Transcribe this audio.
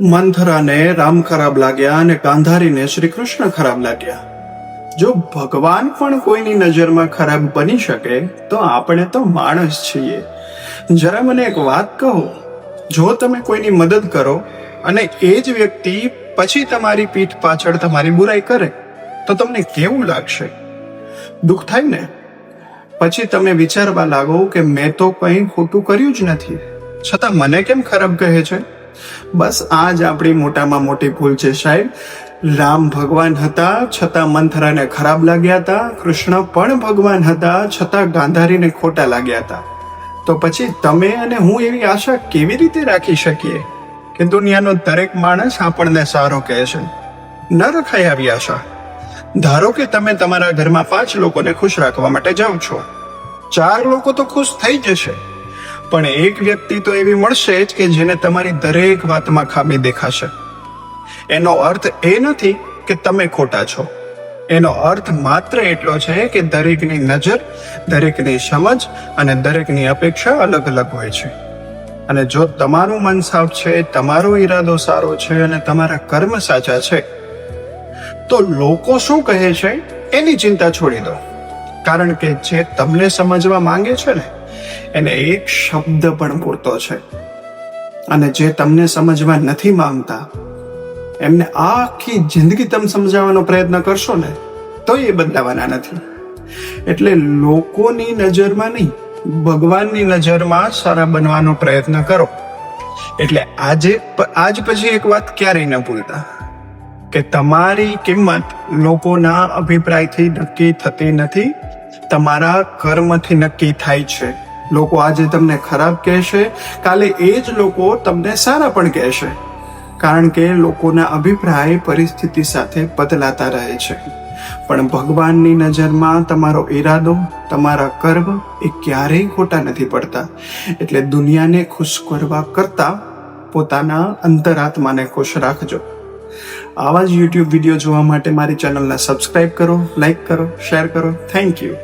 મંથરાને રામ ખરાબ લાગ્યા અને ગાંધારીને શ્રી કૃષ્ણ ખરાબ લાગ્યા. જો ભગવાન પણ કોઈની નજરમાં ખરાબ બની શકે તો આપણે તો માણસ છીએ. જરા મને એક વાત કહો, જો તમે કોઈની મદદ કરો અને એ જ વ્યક્તિ પછી તમારી પીઠ પાછળ તમારી બુરાઈ કરે તો તમને કેવું લાગશે? દુઃખ થાય ને? પછી તમે વિચારવા લાગો કે મેં તો કંઈ ખોટું કર્યું જ નથી, છતાં મને કેમ ખરાબ કહે છે? બસ આ જ આપણી મોટામાં મોટી ભૂલ છે સાહેબ. રામ ભગવાન હતા છતાં મંથરાને ખરાબ લાગ્યા હતા. કૃષ્ણ પણ ભગવાન હતા છતાં ગાંધારીને ખોટા લાગ્યા હતા. તો પછી તમે અને હું એવી આશા કેવી રીતે રાખી શકીએ કે દુનિયાનો દરેક માણસ આપણને સારો કહે છે? ન રખાય આવી આશા. ધારો કે તમે તમારા ઘરમાં 5 લોકોને ખુશ રાખવા માટે જાઓ છો. 4 લોકો તો ખુશ થઈ જશે, પણ એક વ્યક્તિ તો એવી મળશે જ કે જેને તમારી દરેક વાતમાં ખામી દેખાશે. એનો અર્થ એ નથી કે તમે ખોટા છો. એનો અર્થ માત્ર એટલો છે કે દરેકની નજર, દરેકની સમજ અને દરેકની અપેક્ષા અલગ અલગ હોય છે. અને જો તમારું મન સાફ છે, તમારો ઈરાદો સારો છે અને તમારા કર્મ સાચા છે, તો લોકો શું કહે છે એની ચિંતા છોડી દો. કારણ કે જે તમને સમજવા માંગે છે ને એને એક શબ્દ પણ પૂરતો છે. અને જે તમને સમજવા નથી માંગતા એમને આખી જિંદગી તમે સમજાવવાનો પ્રયત્ન કરશો ને તો એ બદલાવાના નથી. એટલે લોકોની નજરમાં નહીં, ભગવાનની નજરમાં સારા બનવાનો પ્રયત્ન કરો. એટલે આજ પછી એક વાત ક્યારેય ન ભૂલતા કે તમારી કિંમત લોકોના અભિપ્રાયથી નક્કી થતી નથી, તમારા કર્મથી નક્કી થાય છે. લોકો આજે તમને ખરાબ કહેશે, કાલે એ જ લોકો તમને સારા પણ કહેશે. કારણ કે લોકોના અભિપ્રાય પરિસ્થિતિ સાથે બદલાતા રહે છે. પણ ભગવાનની નજરમાં તમારો ઈરાદો, તમારા કર્મ એ ક્યારેય ખોટા નથી પડતા. એટલે દુનિયાને ખુશ કરવા કરતા પોતાના અંતરાત્માને ખુશ રાખજો. આવા જ YouTube વિડીયો જોવા માટે મારી ચેનલને સબસ્ક્રાઇબ કરો, લાઈક કરો, શેર કરો. Thank you.